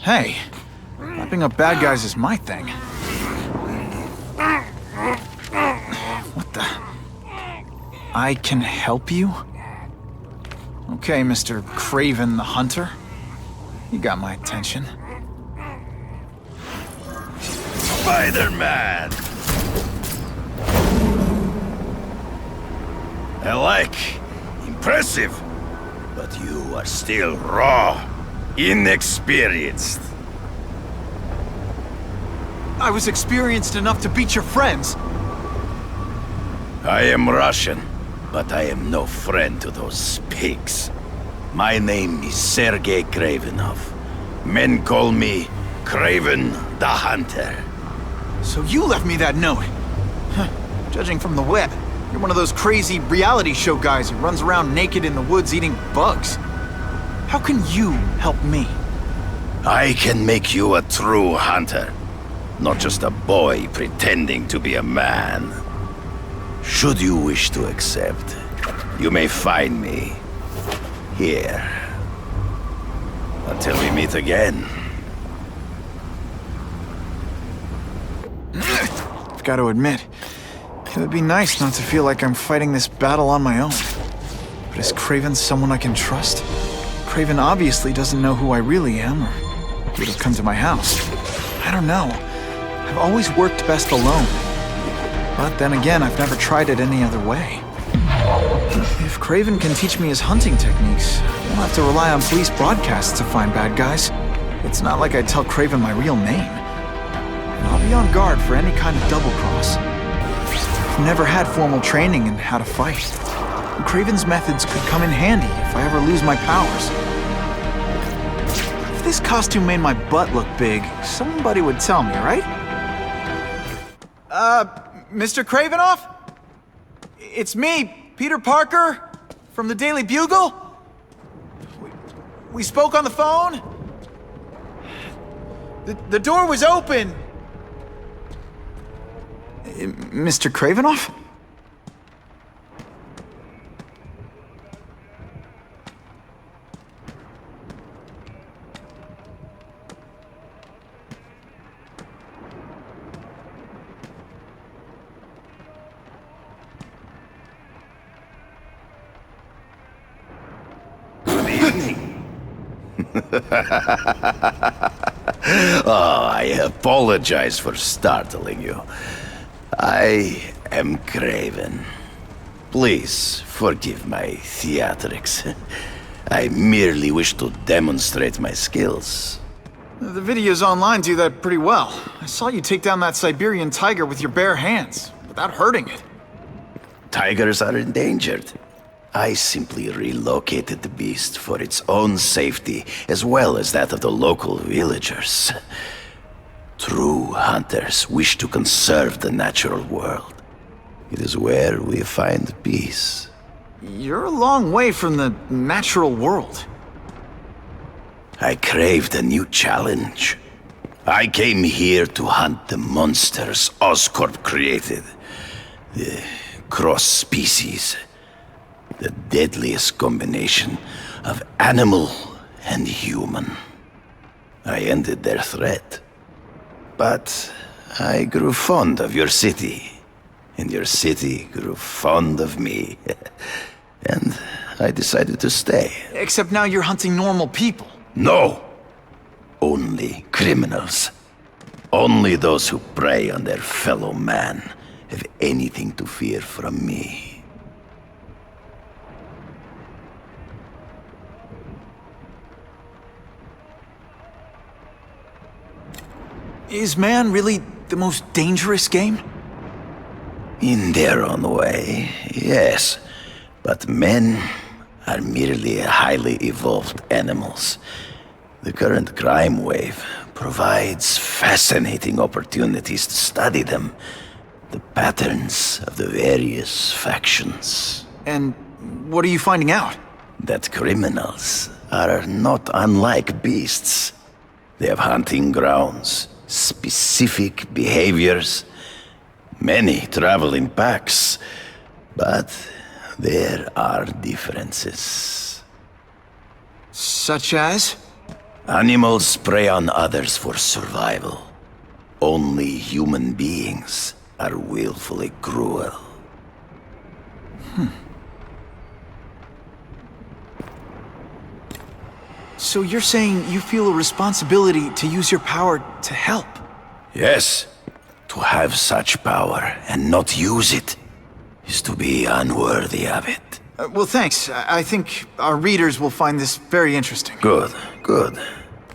Hey, wrapping up bad guys is my thing. What the? I can help you? Okay, Mr. Craven the Hunter. You got my attention. Spider-Man! I like. Impressive. But you are still raw. Inexperienced. I was experienced enough to beat your friends. I am Russian, but I am no friend to those pigs. My name is Sergei Kravenov. Men call me Craven the Hunter. So you left me that note. Huh. Judging from the web, you're one of those crazy reality show guys who runs around naked in the woods eating bugs. How can you help me? I can make you a true hunter. Not just a boy pretending to be a man. Should you wish to accept, you may find me here. Until we meet again. I've got to admit, it would be nice not to feel like I'm fighting this battle on my own. But is Craven someone I can trust? Craven obviously doesn't know who I really am, or he would have come to my house. I don't know. I've always worked best alone. But then again, I've never tried it any other way. If Craven can teach me his hunting techniques, I won't have to rely on police broadcasts to find bad guys. It's not like I'd tell Craven my real name. And I'll be on guard for any kind of double-cross. I've never had formal training in how to fight. And Craven's methods could come in handy if I ever lose my powers. If this costume made my butt look big, somebody would tell me, right? Mr. Cravenoff? It's me, Peter Parker, from the Daily Bugle. We spoke on the phone. The door was open. Mr. Cravenoff? Oh, I apologize for startling you. I am Craven. Please forgive my theatrics. I merely wish to demonstrate my skills. The videos online do that pretty well. I saw you take down that Siberian tiger with your bare hands, without hurting it. Tigers are endangered. I simply relocated the beast for its own safety, as well as that of the local villagers. True hunters wish to conserve the natural world. It is where we find peace. You're a long way from the natural world. I craved a new challenge. I came here to hunt the monsters Oscorp created. The cross-species. The deadliest combination of animal and human. I ended their threat. But I grew fond of your city. And your city grew fond of me. And I decided to stay. Except now you're hunting normal people. No! Only criminals. Only those who prey on their fellow man have anything to fear from me. Is man really the most dangerous game? In their own way, yes. But men are merely highly evolved animals. The current crime wave provides fascinating opportunities to study them. The patterns of the various factions. And what are you finding out? That criminals are not unlike beasts. They have hunting grounds, specific behaviors. Many travel in packs, but there are differences. Such as? Animals prey on others for survival. Only human beings are willfully cruel. So you're saying you feel a responsibility to use your power to help? Yes, to have such power and not use it is to be unworthy of it. Well, thanks. I think our readers will find this very interesting. Good, good.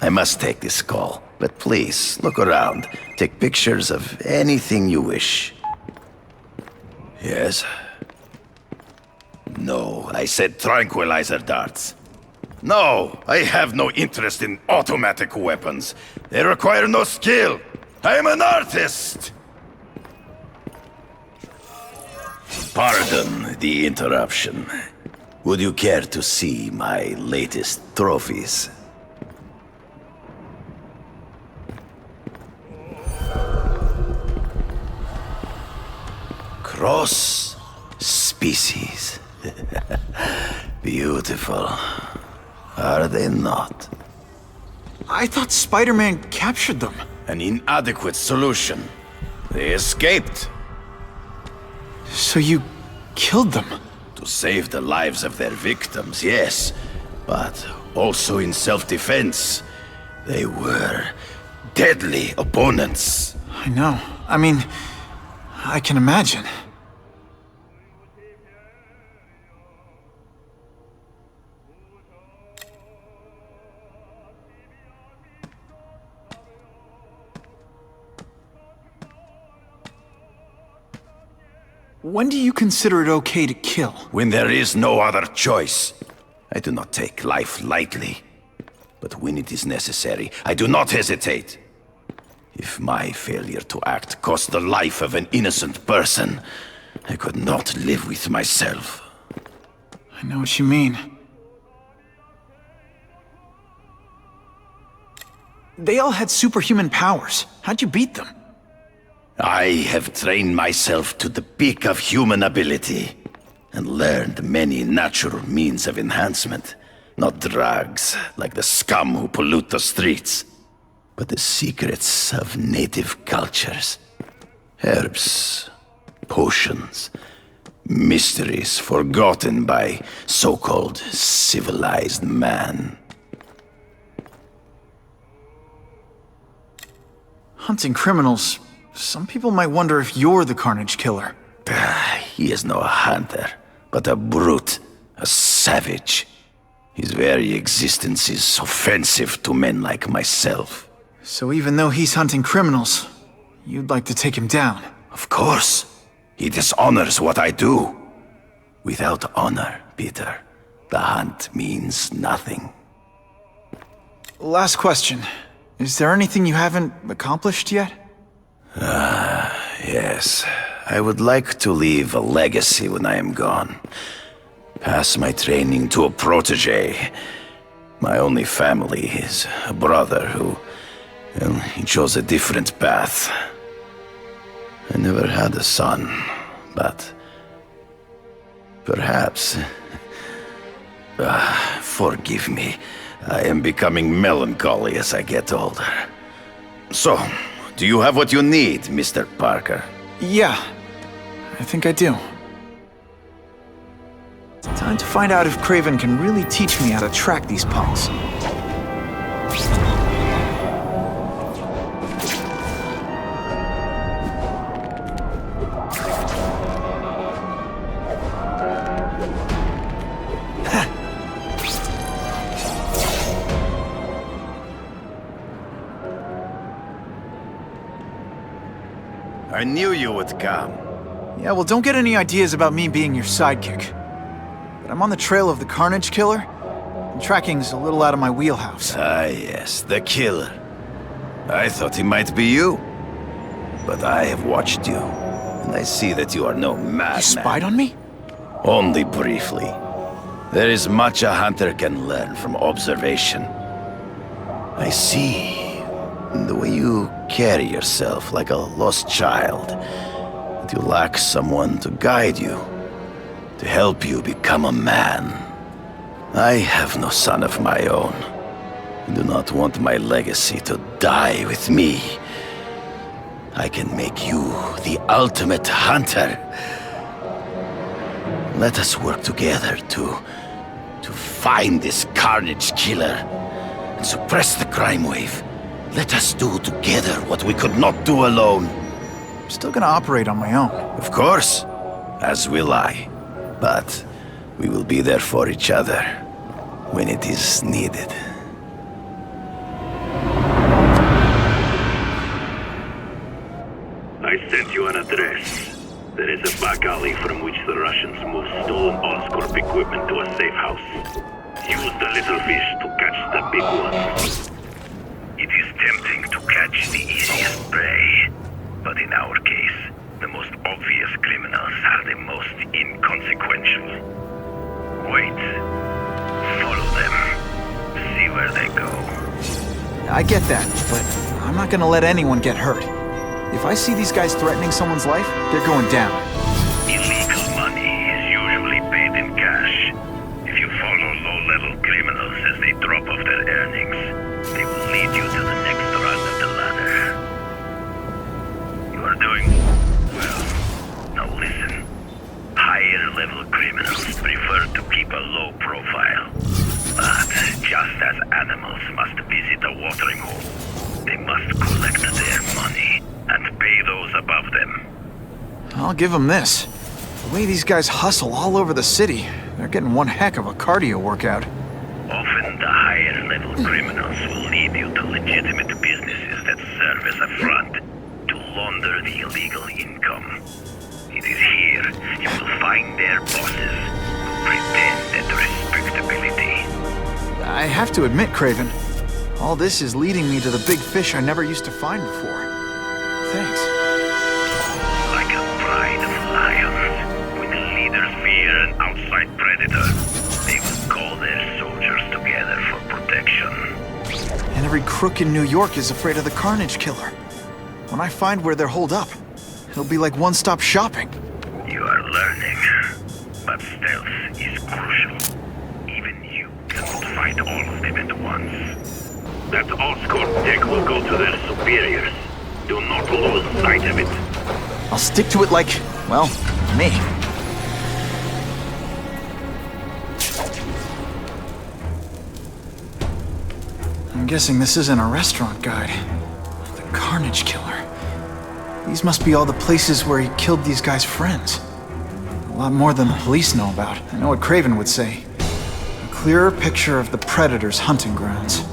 I must take this call, but please, look around. Take pictures of anything you wish. Yes? No, I said tranquilizer darts. No, I have no interest in automatic weapons. They require no skill. I am an artist! Pardon the interruption. Would you care to see my latest trophies? Cross species. Beautiful. Are they not? I thought Spider-Man captured them. An inadequate solution. They escaped. So you killed them? To save the lives of their victims, yes. But also in self-defense. They were deadly opponents. I know. I mean, I can imagine. When do you consider it okay to kill? When there is no other choice. I do not take life lightly. But when it is necessary, I do not hesitate. If my failure to act cost the life of an innocent person, I could not live with myself. I know what you mean. They all had superhuman powers. How'd you beat them? I have trained myself to the peak of human ability, and learned many natural means of enhancement. Not drugs, like the scum who pollute the streets, but the secrets of native cultures. Herbs, potions, mysteries forgotten by so-called civilized man. Hunting criminals. Some people might wonder if you're the Carnage Killer. He is no hunter, but a brute, a savage. His very existence is offensive to men like myself. So even though he's hunting criminals, you'd like to take him down? Of course. He dishonors what I do. Without honor, Peter, the hunt means nothing. Last question. Is there anything you haven't accomplished yet? Yes. I would like to leave a legacy when I am gone. Pass my training to a protege. My only family is a brother who... well, he chose a different path. I never had a son, but... perhaps... forgive me. I am becoming melancholy as I get older. So, do you have what you need, Mr. Parker? Yeah, I think I do. It's time to find out if Kraven can really teach me how to track these punks. I knew you would come. Yeah, well, don't get any ideas about me being your sidekick. But I'm on the trail of the Carnage Killer, and tracking's a little out of my wheelhouse. Ah, yes, the killer. I thought he might be you. But I have watched you, and I see that you are no madman. You spied on me? Only briefly. There is much a hunter can learn from observation. I see in the way you carry yourself like a lost child, that you lack someone to guide you, to help you become a man. I have no son of my own, Do not want my legacy to die with me. I can make you the ultimate hunter. Let us work together to find this carnage killer and suppress the crime wave. Let us do together what we could not do alone. I'm still gonna operate on my own. Of course, as will I. But we will be there for each other when it is needed. I sent you an address. There is a back alley from which the Russians move stolen Oscorp equipment to a safe house. Use the little fish to catch the big ones. It is tempting to catch the easiest prey, but in our case, the most obvious criminals are the most inconsequential. Wait. Follow them. See where they go. I get that, but I'm not gonna let anyone get hurt. If I see these guys threatening someone's life, they're going down. Illegal money is usually paid in cash. If you follow low-level criminals as they drop off their earnings, they will lead you to the next rung of the ladder. You are doing well. Now listen. Higher-level criminals prefer to keep a low profile. But just as animals must visit a watering hole, they must collect their money and pay those above them. I'll give them this. The way these guys hustle all over the city, they're getting one heck of a cardio workout. Often the higher-level criminals will lead you to legitimate businesses that serve as a front to launder the illegal income. It is here you will find their bosses who pretend at respectability. I have to admit, Craven, all this is leading me to the big fish I never used to find before. Thanks. Like a pride of lions, when the leaders fear an outside predator, they will call their soldiers together for protection. And every crook in New York is afraid of the Carnage Killer. When I find where they're holed up, it'll be like one-stop shopping. You are learning, but stealth is crucial. Even you cannot fight all of them at once. That Oscorp tech will go to their superiors. Do not lose sight of it. I'll stick to it like, well, me. I'm guessing this isn't a restaurant guide. The Carnage Killer. These must be all the places where he killed these guys' friends. A lot more than the police know about. I know what Craven would say. A clearer picture of the Predator's hunting grounds.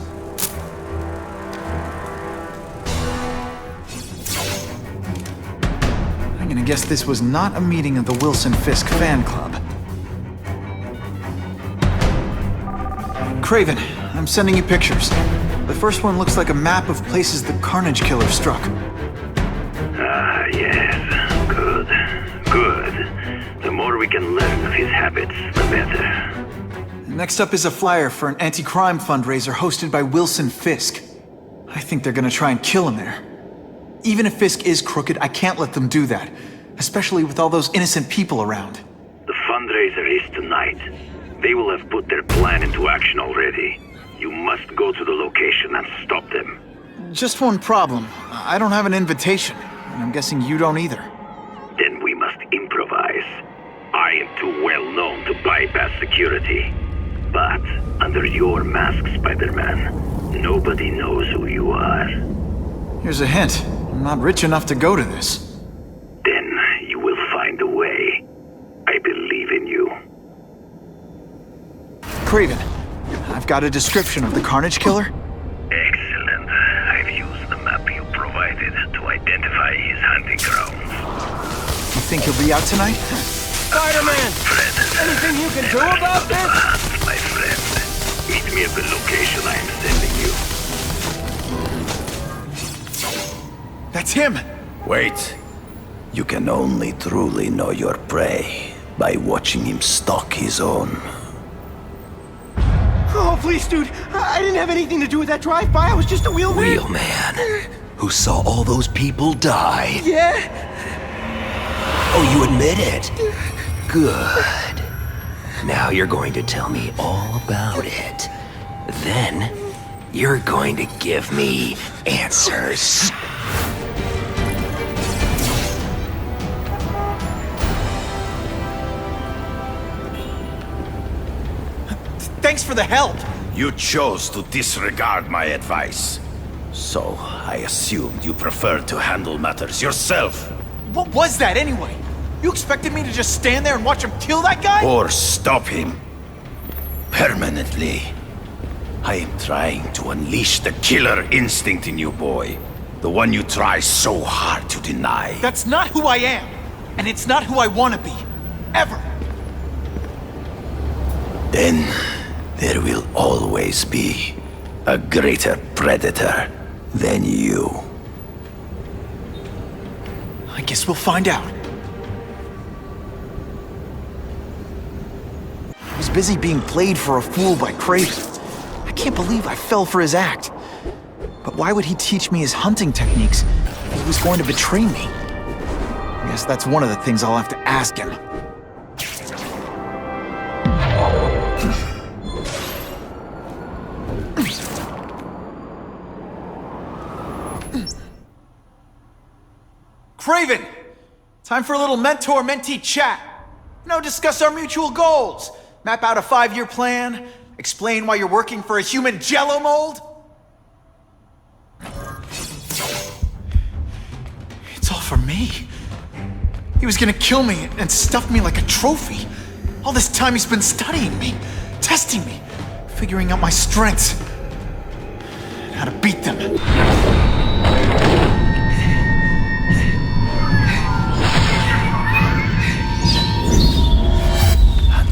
I'm gonna guess this was not a meeting of the Wilson Fisk fan club. Craven, I'm sending you pictures. The first one looks like a map of places the Carnage Killer struck. Ah, yes. Good. Good. The more we can learn of his habits, the better. Next up is a flyer for an anti-crime fundraiser hosted by Wilson Fisk. I think they're gonna try and kill him there. Even if Fisk is crooked, I can't let them do that. Especially with all those innocent people around. The fundraiser is tonight. They will have put their plan into action already. You must go to the location and stop them. Just one problem. I don't have an invitation, and I'm guessing you don't either. Then we must improvise. I am too well known to bypass security. But under your mask, Spider-Man, nobody knows who you are. Here's a hint. I'm not rich enough to go to this. Then you will find a way. I believe in you. Craven, I've got a description of the Carnage Killer. Excellent. I've used the map you provided to identify his hunting grounds. You think he'll be out tonight? Spider-Man! Anything you can do about this? Hunt, my friend. Meet me at the location I am sending you. That's him! Wait. You can only truly know your prey by watching him stalk his own. Oh, please, dude. I didn't have anything to do with that drive-by. I was just a wheelman. Real man who saw all those people die. Yeah? Oh, you admit it? Good. Now you're going to tell me all about it. Then, You're going to give me answers. Thanks for the help. You chose to disregard my advice. So, I assumed you preferred to handle matters yourself. What was that anyway? You expected me to just stand there and watch him kill that guy? Or stop him. Permanently. I am trying to unleash the killer instinct in you, boy. The one you try so hard to deny. That's not who I am. And it's not who I want to be. Ever. Then, there will always be a greater predator than you. I guess we'll find out. I was busy being played for a fool by Craven. I can't believe I fell for his act. But why would he teach me his hunting techniques if he was going to betray me? I guess that's one of the things I'll have to ask him. Craven! Time for a little mentor-mentee chat. Discuss our mutual goals. Map out a 5-year plan. Explain why you're working for a human jello mold. It's all for me. He was gonna kill me and stuff me like a trophy. All this time he's been studying me, testing me, figuring out my strengths, and how to beat them.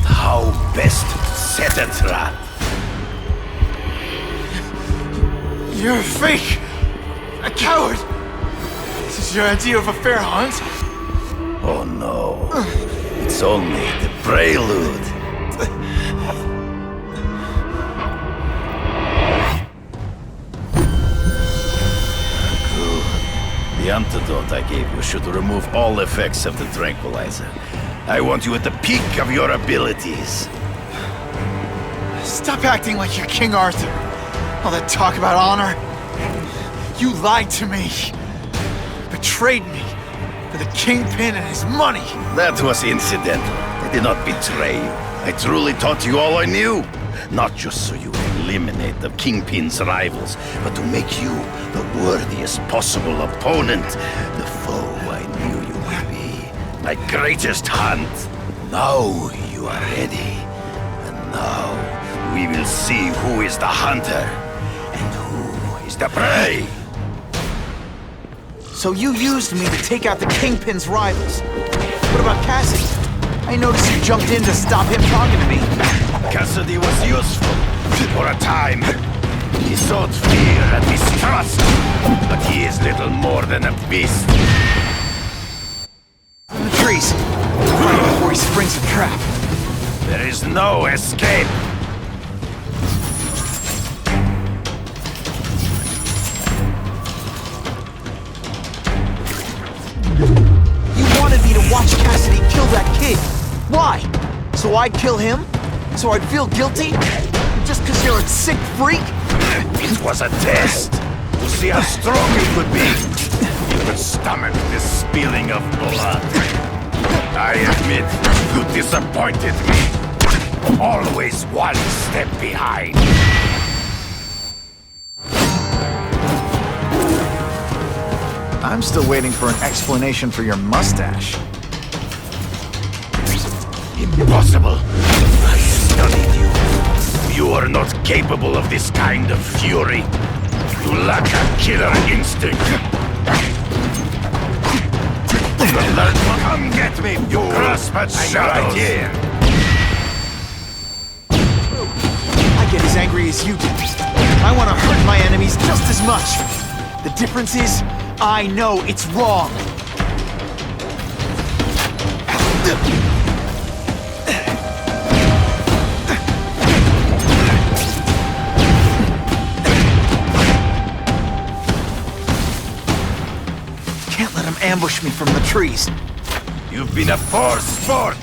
How best to set a trap? You're a fake! A coward! This is your idea of a fair hunt? Oh no. It's only the prelude. Good. The antidote I gave you should remove all effects of the tranquilizer. I want you at the peak of your abilities. Stop acting like you're King Arthur. All that talk about honor. You lied to me. Betrayed me for the Kingpin and his money. That was incidental. I did not betray you. I truly taught you all I knew. Not just so you eliminate the Kingpin's rivals, but to make you the worthiest possible opponent. The foe I knew you would be. My greatest hunt. Now you are ready. And now we will see who is the hunter and who is the prey. So you used me to take out the Kingpin's rivals. What about Cassidy? I noticed you jumped in to stop him talking to me. Cassidy was useful for a time. He sowed fear and mistrust, but he is little more than a beast. In the trees. Before he springs a trap. There is no escape. You wanted me to watch Cassidy kill that kid. Why? So I'd kill him? So I'd feel guilty? Just because you're a sick freak? It was a test to see how strong you could be. You could stomach the spilling of blood. I admit, you disappointed me. Always one step behind. I'm still waiting for an explanation for your mustache. Impossible. I studied you. You are not capable of this kind of fury. You lack a killer instinct. Come get me, you grasp at shadows. Right here. I get as angry as you do. I want to hurt my enemies just as much. The difference is, I know it's wrong. Can't let him ambush me from the trees. You've been a poor sport.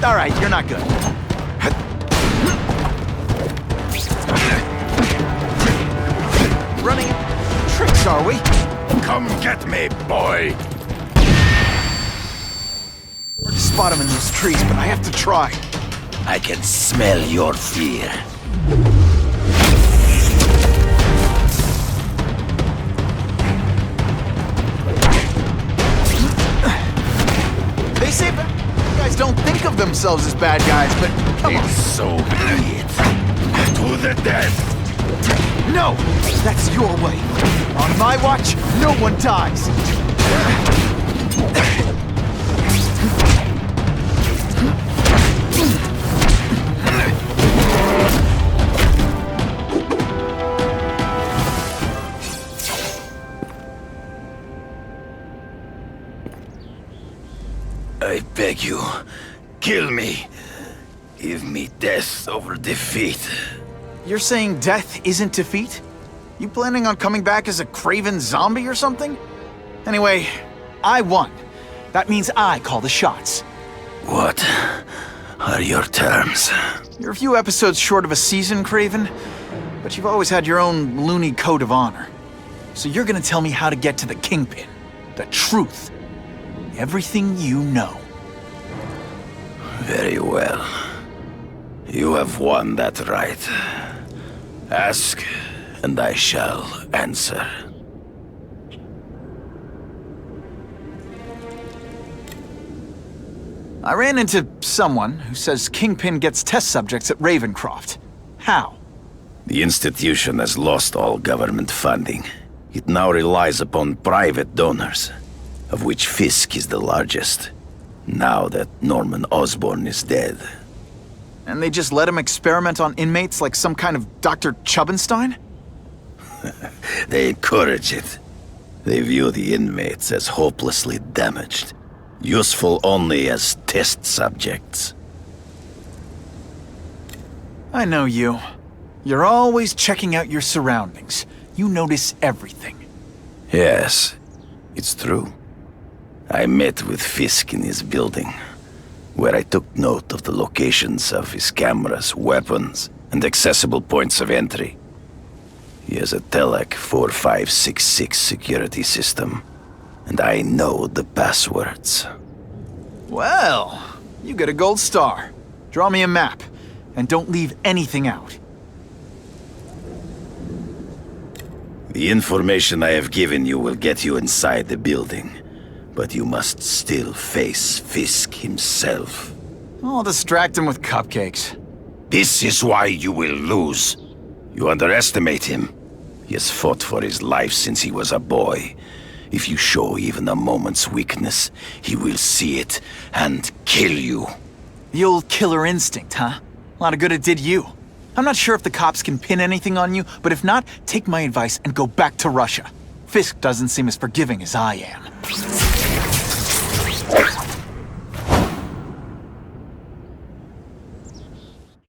All right, you're not good. Running tricks, are we? Come get me, boy! Hard to spot him in those trees, but I have to try. I can smell your fear. They say bad guys don't think of themselves as bad guys, but come on. So be it. To the death! No! That's your way. On my watch, no one dies. I beg you, kill me. Give me death over defeat. You're saying death isn't defeat? You planning on coming back as a craven zombie or something? Anyway, I won. That means I call the shots. What are your terms? You're a few episodes short of a season, Craven, but you've always had your own loony code of honor. So you're gonna tell me how to get to the Kingpin. The truth. Everything you know. Very well. You have won that right. Ask, and I shall answer. I ran into someone who says Kingpin gets test subjects at Ravencroft. How? The institution has lost all government funding. It now relies upon private donors, of which Fisk is the largest, now that Norman Osborn is dead. And they just let him experiment on inmates like some kind of Dr. Chubbenstein? They encourage it. They view the inmates as hopelessly damaged, useful only as test subjects. I know you. You're always checking out your surroundings. You notice everything. Yes, it's true. I met with Fisk in his building, where I took note of the locations of his cameras, weapons, and accessible points of entry. He has a Telec 4566 security system, and I know the passwords. Well, you get a gold star. Draw me a map, and don't leave anything out. The information I have given you will get you inside the building, but you must still face Fisk himself. I'll distract him with cupcakes. This is why you will lose. You underestimate him. He has fought for his life since he was a boy. If you show even a moment's weakness, he will see it and kill you. The old killer instinct, huh? A lot of good it did you. I'm not sure if the cops can pin anything on you, but if not, take my advice and go back to Russia. Fisk doesn't seem as forgiving as I am.